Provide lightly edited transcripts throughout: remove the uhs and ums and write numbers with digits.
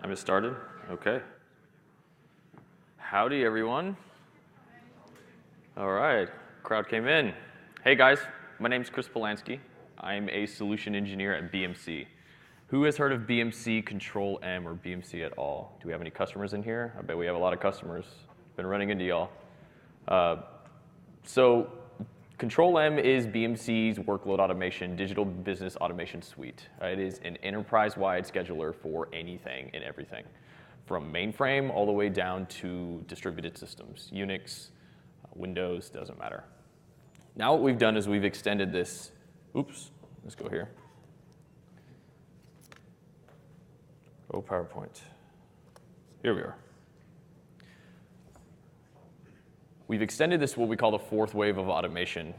Time has started? Okay. Howdy, everyone. All right, crowd came in. Hey, guys, my name's Chris Polanski. I'm a solution engineer at BMC. Who has heard of BMC ControlM or BMC at all? Do we have any customers in here? I bet we have a lot of customers. Been running into y'all. So ControlM is BMC's workload automation, digital business automation suite. It is an enterprise-wide scheduler for anything and everything, from mainframe all the way down to distributed systems, Unix, Windows, doesn't matter. Now what we've done is we've extended this. Oops, let's go here. Oh, PowerPoint. Here we are. We've extended this, what we call the fourth wave of automation,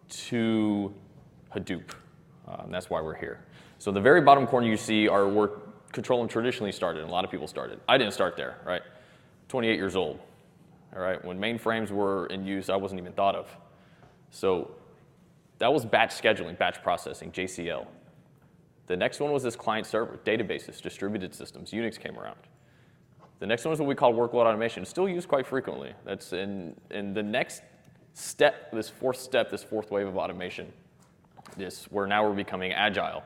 to Hadoop. And that's why we're here. So the very bottom corner you see are where ControlM traditionally started, and a lot of people started. I didn't start there, right? 28 years old, all right? When mainframes were in use, I wasn't even thought of. So that was batch scheduling, batch processing, JCL. The next one was this client server, databases, distributed systems, Unix came around. The next one is what we call workload automation, still used quite frequently. That's in the next step, this fourth wave of automation, where now we're becoming agile,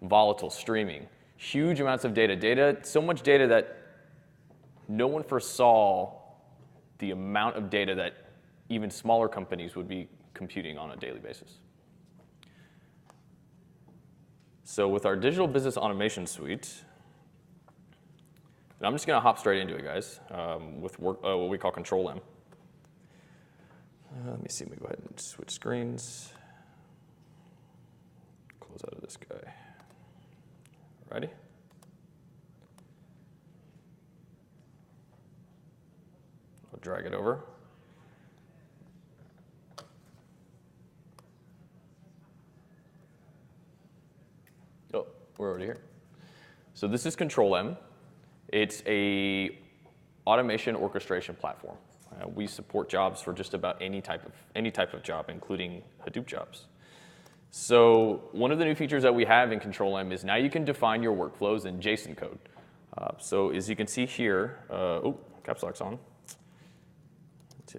volatile, streaming, huge amounts of data, so much data that no one foresaw the amount of data that even smaller companies would be computing on a daily basis. So with our digital business automation suite, and I'm just going to hop straight into it, guys, with what we call ControlM. Let me see. Let me go ahead and switch screens. Close out of this guy. Ready? I'll drag it over. Oh, we're already here. So this is ControlM. It's a automation orchestration platform. We support jobs for just about any type of job, including Hadoop jobs. So one of the new features that we have in ControlM is now you can define your workflows in JSON code. So as you can see here, caps lock's on.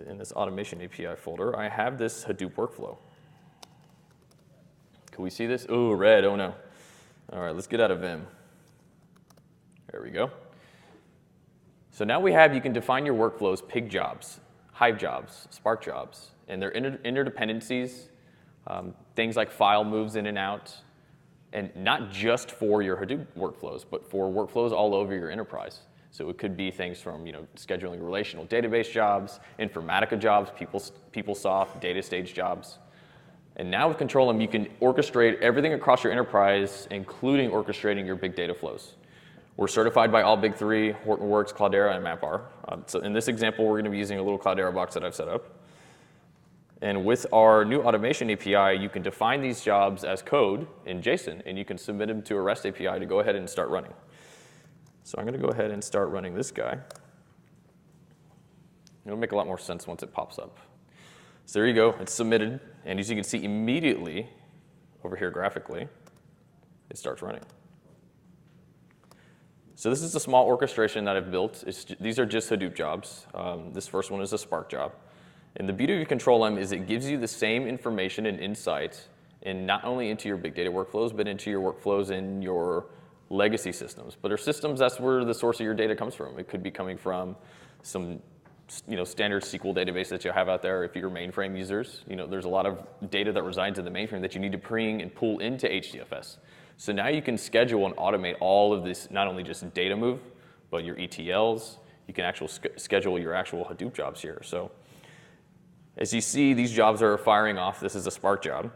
In this automation API folder, I have this Hadoop workflow. Can we see this? Oh, red. Oh no. All right, let's get out of Vim. There we go. So now you can define your workflows, pig jobs, hive jobs, spark jobs, and their interdependencies, things like file moves in and out, and not just for your Hadoop workflows, but for workflows all over your enterprise. So it could be things from scheduling relational database jobs, Informatica jobs, PeopleSoft, data stage jobs. And now with ControlM, you can orchestrate everything across your enterprise, including orchestrating your big data flows. We're certified by all big three, Hortonworks, Cloudera, and MapR. So in this example, we're going to be using a little Cloudera box that I've set up. And with our new automation API, you can define these jobs as code in JSON, and you can submit them to a REST API to go ahead and start running. So I'm going to go ahead and start running this guy. It'll make a lot more sense once it pops up. So there you go. It's submitted. And as you can see immediately, over here graphically, it starts running. So this is a small orchestration that I've built. These are just Hadoop jobs. This first one is a Spark job. And the beauty of ControlM is it gives you the same information and insight not only into your big data workflows, but into your workflows in your legacy systems. But our systems, that's where the source of your data comes from. It could be coming from some standard SQL database that you have out there. If you're mainframe users, there's a lot of data that resides in the mainframe that you need to bring and pull into HDFS. So now you can schedule and automate all of this, not only just data move, but your ETLs. You can actually schedule your actual Hadoop jobs here. So as you see, these jobs are firing off. This is a Spark job.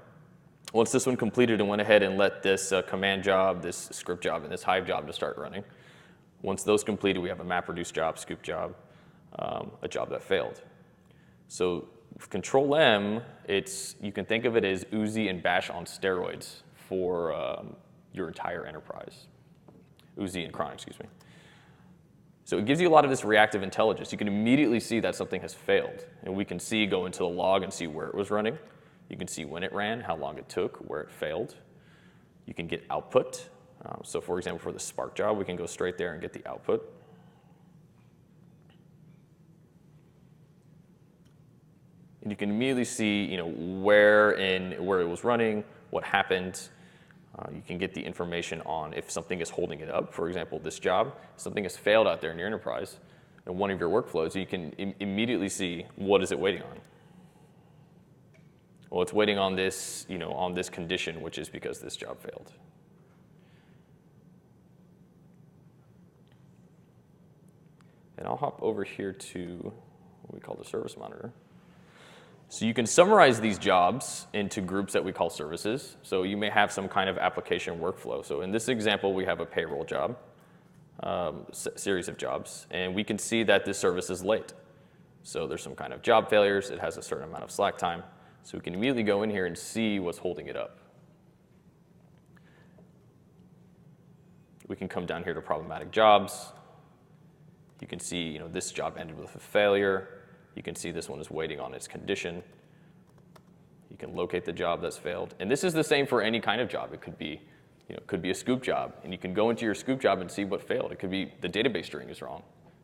Once this one completed and went ahead and let this command job, this script job, and this hive job to start running. Once those completed, we have a MapReduce job, scoop job, a job that failed. So with ControlM, you can think of it as Uzi and Bash on steroids for your entire enterprise. Uzi and cron, excuse me. So it gives you a lot of this reactive intelligence. You can immediately see that something has failed. And we can go into the log and see where it was running. You can see when it ran, how long it took, where it failed. You can get output. So for example, for the Spark job, we can go straight there and get the output. And you can immediately see, where it was running, what happened. You can get the information on if something is holding it up. For example, this job, something has failed out there in your enterprise, in one of your workflows, you can immediately see what is it waiting on. Well, it's waiting on this, on this condition, which is because this job failed. And I'll hop over here to what we call the service monitor. So you can summarize these jobs into groups that we call services. So you may have some kind of application workflow. So in this example, we have a payroll job, series of jobs, and we can see that this service is late. So there's some kind of job failures. It has a certain amount of slack time. So we can immediately go in here and see what's holding it up. We can come down here to problematic jobs. You can see, this job ended with a failure. You can see this one is waiting on its condition. You can locate the job that's failed. And this is the same for any kind of job. It could be, could be a scoop job. And you can go into your scoop job and see what failed. It could be the database string is wrong.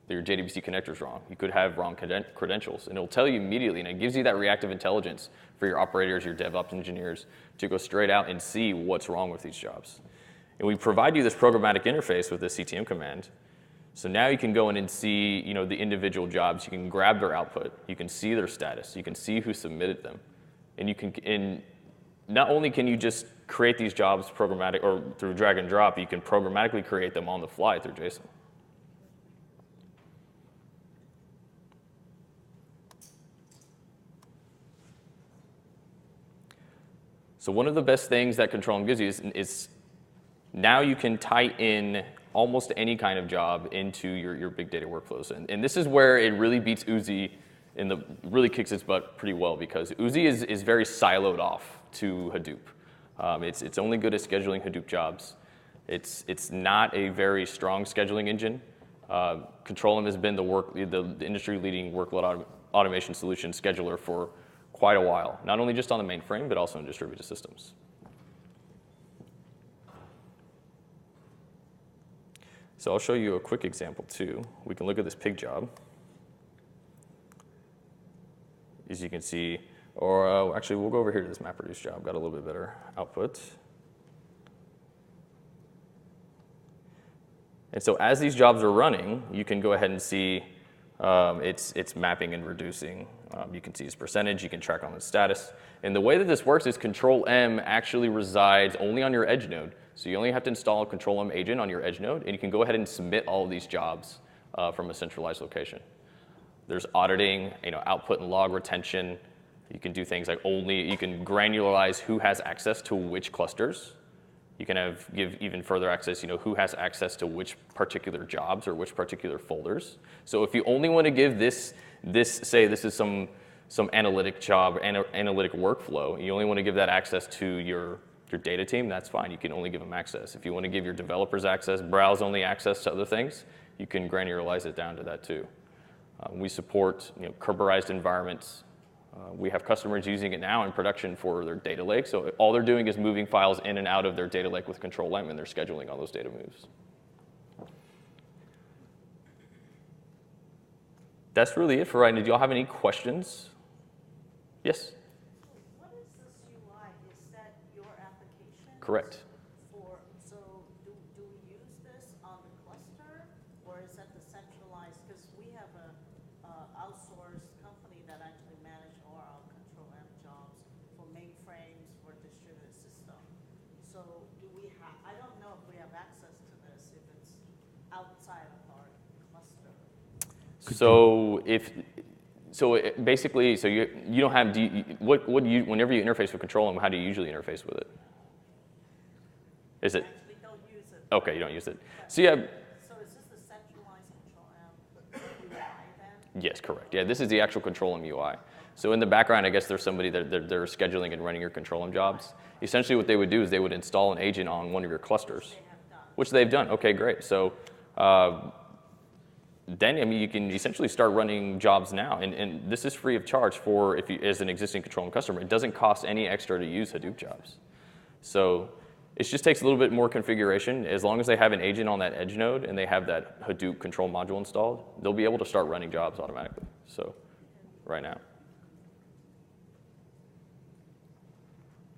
Your JDBC connector is wrong. You could have wrong credentials. And it'll tell you immediately. And it gives you that reactive intelligence for your operators, your DevOps engineers, to go straight out and see what's wrong with these jobs. And we provide you this programmatic interface with this CTM command. So now you can go in and see, the individual jobs. You can grab their output. You can see their status. You can see who submitted them. And not only can you just create these jobs programmatic or through drag and drop, you can programmatically create them on the fly through JSON. So one of the best things that ControlM gives you is now you can tie in almost any kind of job into your big data workflows. And this is where it really beats Oozie and really kicks its butt pretty well, because Oozie is very siloed off to Hadoop. It's only good at scheduling Hadoop jobs. It's not a very strong scheduling engine. ControlM has been the industry-leading workload automation solution scheduler for quite a while, not only just on the mainframe, but also in distributed systems. So I'll show you a quick example too. We can look at this pig job. As you can see, or actually we'll go over here to this MapReduce job, got a little bit better output. And so as these jobs are running, you can go ahead and see it's mapping and reducing. You can see its percentage, you can track on its status. And the way that this works is ControlM actually resides only on your edge node. So you only have to install a ControlM agent on your edge node, and you can go ahead and submit all of these jobs from a centralized location. There's auditing, output and log retention. You can do things like you can granularize who has access to which clusters. You can give even further access, who has access to which particular jobs or which particular folders. So if you only want to give this say this is some analytic job, analytic workflow, you only want to give that access to your data team, that's fine. You can only give them access. If you want to give your developers access, browse-only access to other things, you can granularize it down to that too. We support Kerberized environments. We have customers using it now in production for their data lake. So all they're doing is moving files in and out of their data lake with ControlM, and they're scheduling all those data moves. That's really it for right now. Do y'all have any questions? Yes? What is this UI? Is that your application? Correct. So do we use this on the cluster, or is that the centralized? Because we have a outsourced company that actually manage all our ControlM jobs for mainframes for distributed system. So do we have? I don't know if we have access to this if it's outside of our cluster. Basically, you don't have whenever you interface with ControlM, how do you usually interface with it? Is it? Actually don't use it. Okay, you don't use it. Right. So yeah. So is this the centralized ControlM UI then? Yes, correct. Yeah, this is the actual ControlM UI. So in the background, I guess there's somebody that they're scheduling and running your ControlM jobs. Essentially, what they would do is they would install an agent on one of your clusters, which they've done. Okay, great. So then, you can essentially start running jobs now, and this is free of charge if you as an existing ControlM customer. It doesn't cost any extra to use Hadoop jobs. So It just takes a little bit more configuration. As long as they have an agent on that edge node and they have that Hadoop control module installed, they'll be able to start running jobs automatically. So right now.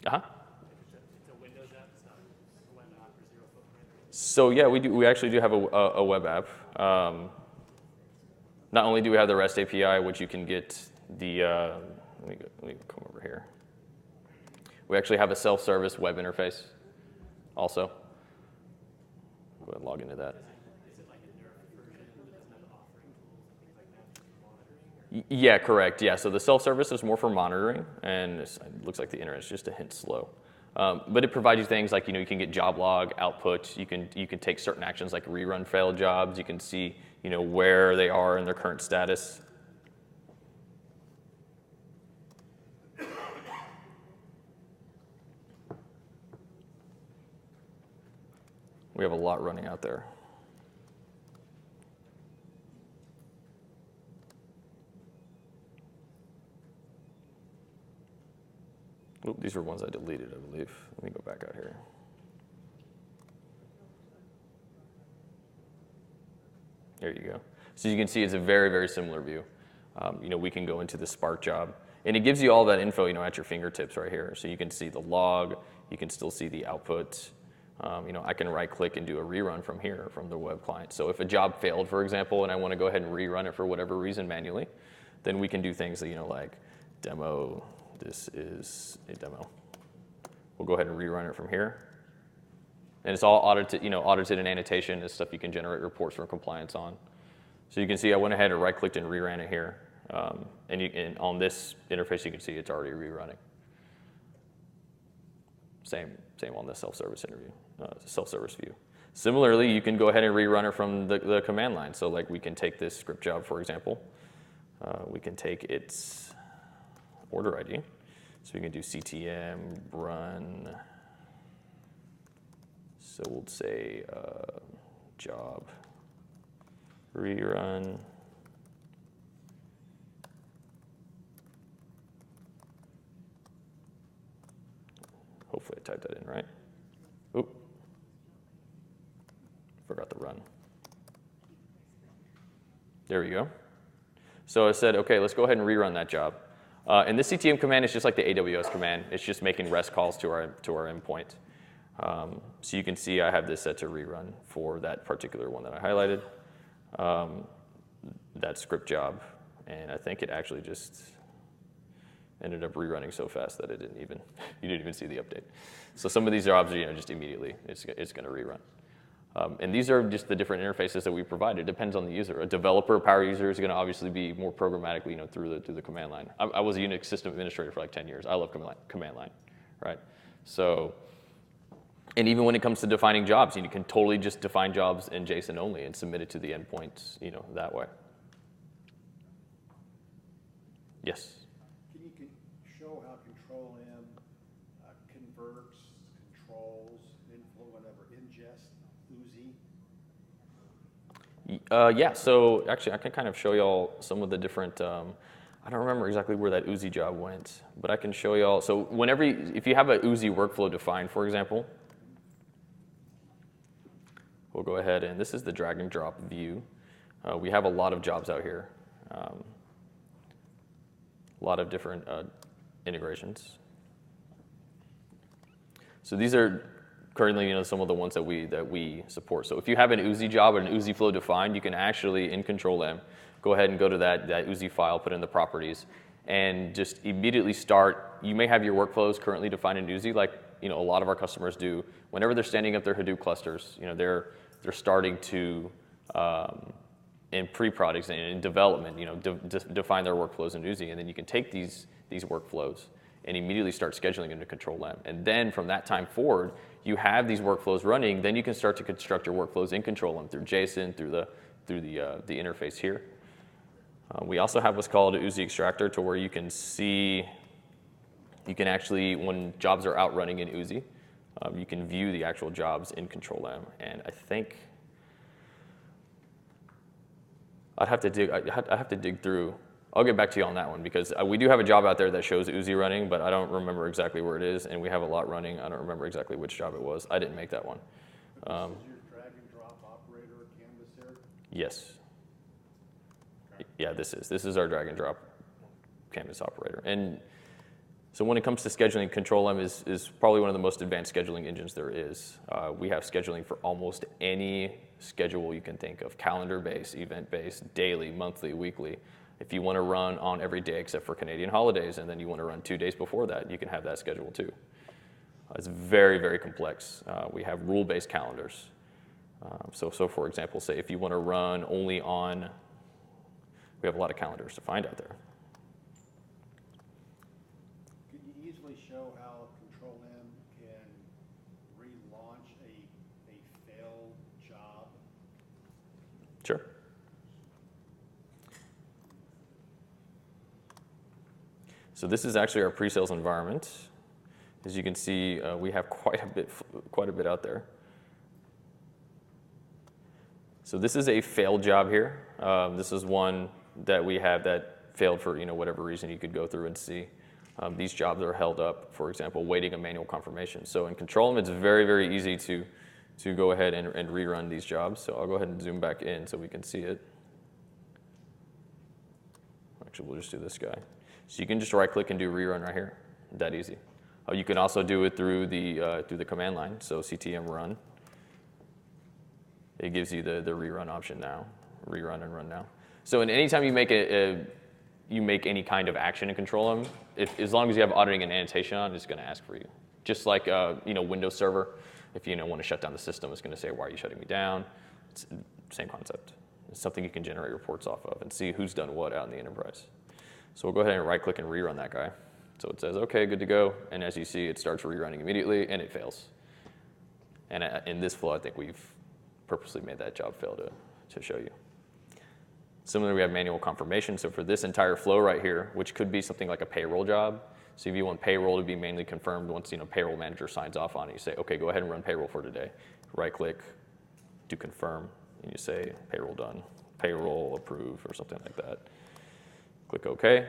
Uh-huh. It's a Windows app, it's not a web app or zero footprint. So yeah, we actually do have a web app. Not only do we have the REST API, which you can get the, let me come over here. We actually have a self-service web interface also. Go ahead and log into that. Is it like a nerf version that doesn't have authoring tools and things like that for monitoring? Yeah, correct. Yeah, so the self-service is more for monitoring, and it looks like the internet's just a hint slow. But it provides you things like, you can get job log, output. You can take certain actions like rerun failed jobs. You can see, where they are in their current status. We have a lot running out there. Oop, these were ones I deleted, I believe. Let me go back out here. There you go. So you can see it's a very, very similar view. We can go into the Spark job, and it gives you all that info, at your fingertips right here. So you can see the log, you can still see the output. I can right-click and do a rerun from here, from the web client. So if a job failed, for example, and I want to go ahead and rerun it for whatever reason manually, then we can do things that, like demo. This is a demo. We'll go ahead and rerun it from here. And it's all audited, audited and annotation is stuff you can generate reports for compliance on. So you can see I went ahead and right-clicked and reran it here. And on this interface, you can see it's already rerunning. Same on the self-service self-service view. Similarly, you can go ahead and rerun it from the command line. So like we can take this script job, for example. We can take its order ID. So we can do CTM run. So we'll say job rerun. Hopefully I typed that in right. Oop. Forgot the run. There we go. So I said, okay, let's go ahead and rerun that job. And this CTM command is just like the AWS command. It's just making REST calls to our endpoint. So you can see I have this set to rerun for that particular one that I highlighted, that script job. And I think it actually just ended up rerunning so fast that you didn't even see the update. So some of these jobs are, just immediately, it's going to rerun. And these are just the different interfaces that we provide. It depends on the user. A developer, power user is going to obviously be more programmatically, through the command line. I was a Unix system administrator for like 10 years. I love command line, right? So, and even when it comes to defining jobs, you can totally just define jobs in JSON only and submit it to the endpoint, that way. Yes. Can you show how ControlM converts, controls, inflow, whatever, ingest, Uzi? Yeah, so actually I can kind of show y'all some of the different, I don't remember exactly where that Uzi job went, but I can show y'all. So if you have a Uzi workflow defined, for example, we'll go ahead and this is the drag and drop view. We have a lot of jobs out here. A lot of different integrations. So these are currently, some of the ones that we support. So if you have an Uzi job or an Uzi flow defined, you can actually, in ControlM, go ahead and go to that Uzi file, put in the properties, and just immediately start. You may have your workflows currently defined in Uzi, like a lot of our customers do. Whenever they're standing up their Hadoop clusters, they're starting to in pre-prod and in development, define their workflows in Uzi, and then you can take these workflows and immediately start scheduling them to ControlM. And then from that time forward, you have these workflows running. Then you can start to construct your workflows in ControlM through JSON, through the interface here. We also have what's called an Uzi extractor, to where you can actually, when jobs are out running in Uzi, you can view the actual jobs in ControlM. And I think I'd have to dig through I'll get back to you on that one because we do have a job out there that shows Uzi running, but I don't remember exactly where it is, and we have a lot running. I don't remember exactly which job it was. I didn't make that one. This is your drag and drop operator canvas here? Yes. Yeah, this is our drag and drop canvas operator. And so when it comes to scheduling, ControlM is probably one of the most advanced scheduling engines there is. We have scheduling for almost any schedule you can think of, calendar-based, event-based, daily, monthly, weekly. If you want to run on every day except for Canadian holidays, and then you want to run 2 days before that, you can have that schedule too. It's very, very complex. We have rule-based calendars. So for example, say if you want to run only on, we have a lot of calendars to find out there. Could you easily show how ControlM can relaunch a failed job? Sure. So this is actually our pre-sales environment. As you can see, we have quite a bit out there. So this is a failed job here. This is one that we have that failed for whatever reason. You could go through and see. These jobs are held up, for example, waiting a manual confirmation. So in ControlM, it's very, very easy to go ahead and rerun these jobs. So I'll go ahead and zoom back in so we can see it. Actually, we'll just do this guy. So you can just right-click and do rerun right here. That easy. You can also do it through the command line. So CTM run. It gives you the rerun option now, rerun and run now. So anytime you make any kind of action in ControlM, as long as you have auditing and annotation on, it's going to ask for you. Just like Windows Server, if you want to shut down the system, it's going to say, "Why are you shutting me down?" It's same concept. It's something you can generate reports off of and see who's done what out in the enterprise. So we'll go ahead and right-click and rerun that guy. So it says, "Okay, good to go." And as you see, it starts rerunning immediately, and it fails. And in this flow, I think we've purposely made that job fail to show you. Similarly, we have manual confirmation. So for this entire flow right here, which could be something like a payroll job. So if you want payroll to be manually confirmed once payroll manager signs off on it, you say, "Okay, go ahead and run payroll for today." Right-click, do confirm, and you say payroll done, payroll approve, or something like that. Click OK.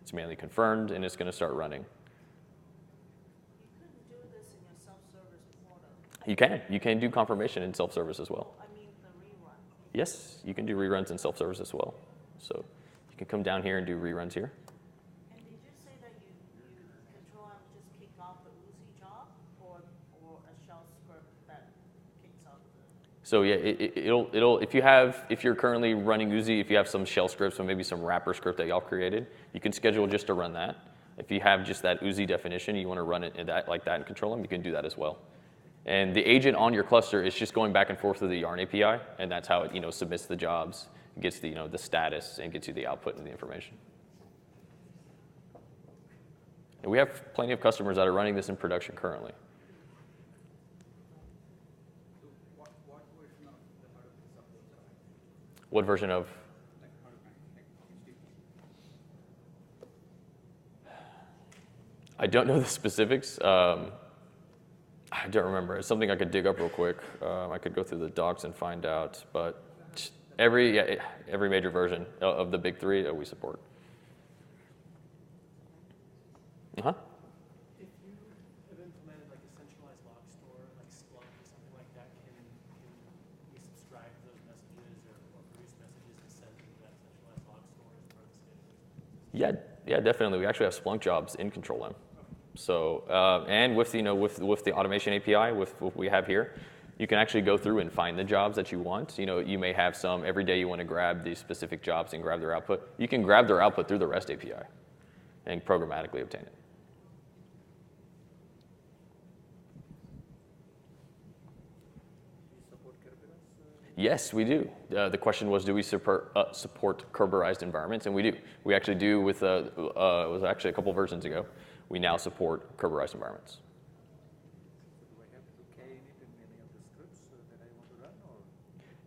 It's manually confirmed, and it's going to start running. You couldn't do this in your self-service portal. You can do confirmation in self-service as well. I mean the rerun. Yes, you can do reruns in self-service as well. So you can come down here and do reruns here. And did you say that you ControlM just kick off the Uzi job or a shell script that kicks off the? So yeah, if you're currently running Uzi, if you have some shell scripts or maybe some wrapper script that y'all created, you can schedule just to run that. If you have just that Uzi definition, you want to run it like that in ControlM, you can do that as well. And the agent on your cluster is just going back and forth through the Yarn API, and that's how it submits the jobs, gets the the status, and gets you the output and the information. And we have plenty of customers that are running this in production currently. What version of? I don't know the specifics. I don't remember. It's something I could dig up real quick. I could go through the docs and find out. But every major version of the big three we support. Uh-huh. If you have implemented like a centralized log store, like Splunk or something like that, can we subscribe to those messages or produce messages to send to that centralized log store as part of the schedule? Yeah, definitely. We actually have Splunk jobs in ControlM. So, and with the automation API, with what we have here, you can actually go through and find the jobs that you want. You may have some every day you want to grab these specific jobs and grab their output. You can grab their output through the REST API and programmatically obtain it. Yes, we do. The question was, do we support Kerberized environments? And we do. We actually do with, it was actually a couple versions ago. We now support Kerberized environments. Do I have to key in it in any of the scripts that I want to run? Or?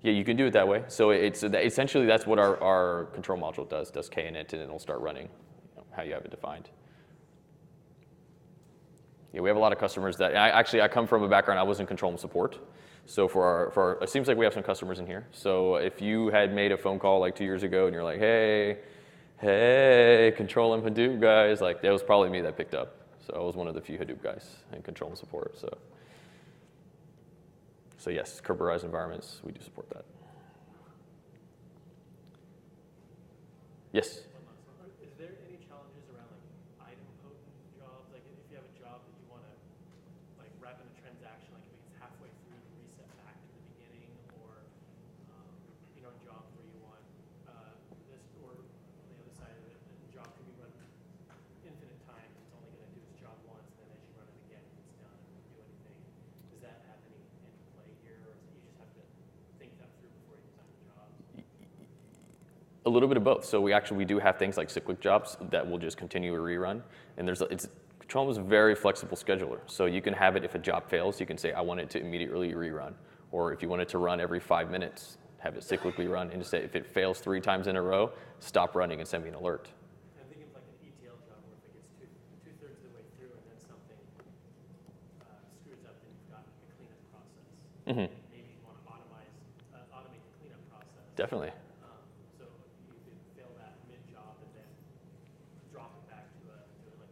Yeah, you can do it that way. So essentially that's what our control module does key in it, and it'll start running how you have it defined. Yeah, we have a lot of customers that, I come from a background, I was in ControlM support. So it seems like we have some customers in here. So if you had made a phone call like 2 years ago and you're like, "Hey, hey, ControlM Hadoop guys. Like, that was probably me that picked up. So I was one of the few Hadoop guys in ControlM support. So yes, Kerberized environments, we do support that. Yes? Is there any challenges around like idempotent jobs? Like if you have a job that you want to like wrap in a transaction, like if it's halfway through to reset back to the beginning, or you know, jobs where you want this, or on the other side of it, the job can be run infinite times. It's only going to do its job once, and then as you run it again, it's done and doesn't do anything. Does that have any interplay here, or is it you just have to think that through before you design the jobs? A little bit of both. So we do have things like cyclic jobs that will just continue to rerun. And ControlM is a very flexible scheduler. So you can have it if a job fails, you can say, I want it to immediately rerun. Or if you want it to run every 5 minutes, have it cyclically run. And just say, if it fails 3 times in a row, stop running and send me an alert. I'm thinking of like an ETL job where if it gets two-thirds of the way through and then something screws up, then you've got a cleanup process. Mm-hmm. Maybe you want to automate the cleanup process. Definitely. So you could fail that mid-job and then drop it back to like a cleanup.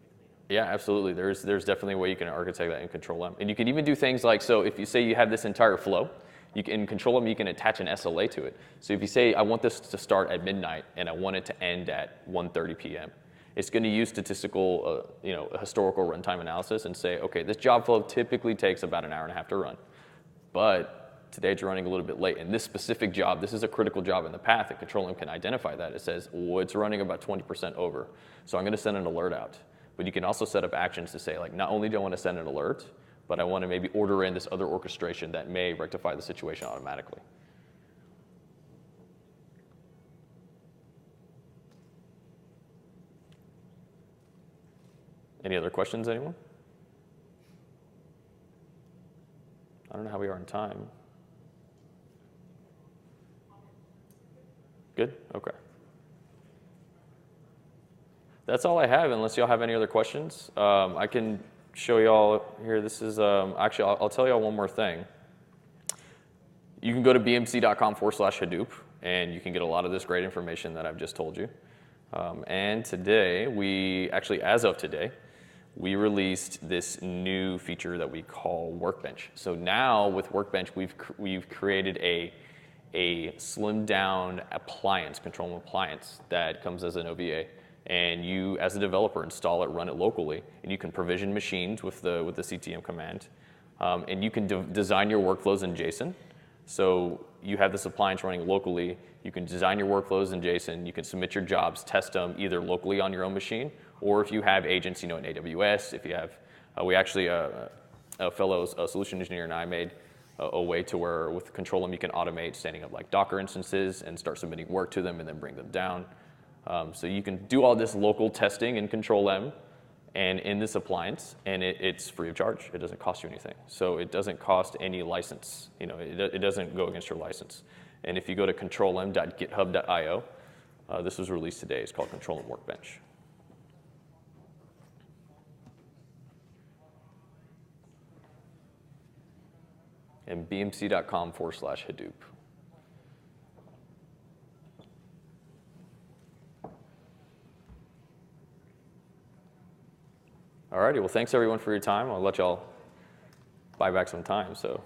Yeah, absolutely. There's definitely a way you can architect that in ControlM. And you can even do things like, so if you say you have this entire flow, in ControlM you can attach an SLA to it. So if you say, I want this to start at midnight and I want it to end at 1:30 p.m., it's going to use statistical, historical runtime analysis and say, okay, this job flow typically takes about an hour and a half to run. But today it's running a little bit late. And this specific job, this is a critical job in the path, and ControlM can identify that. It says, well, it's running about 20% over. So I'm going to send an alert out. But you can also set up actions to say, like, not only do I want to send an alert, but I want to maybe order in this other orchestration that may rectify the situation automatically. Any other questions, anyone? I don't know how we are in time. Good? Okay. That's all I have, unless y'all have any other questions. I can show y'all here. This is, actually, I'll tell y'all one more thing. You can go to bmc.com/Hadoop, and you can get a lot of this great information that I've just told you. And today, as of today, we released this new feature that we call Workbench. So now with Workbench, we've created a slimmed down appliance, ControlM appliance, that comes as an OVA. And you, as a developer, install it, run it locally, and you can provision machines with the CTM command. And you can design your workflows in JSON. So you have this appliance running locally. You can design your workflows in JSON. You can submit your jobs, test them either locally on your own machine, or if you have agents, in AWS. If you have, we actually a fellow solution engineer and I made a way to where with ControlM you can automate standing up like Docker instances and start submitting work to them and then bring them down. So you can do all this local testing in ControlM and in this appliance, and it's free of charge. It doesn't cost you anything. So it doesn't cost any license. It doesn't go against your license. And if you go to controlm.github.io, this was released today. It's called ControlM Workbench. And bmc.com/Hadoop. All righty, well, thanks everyone for your time. I'll let y'all buy back some time, so.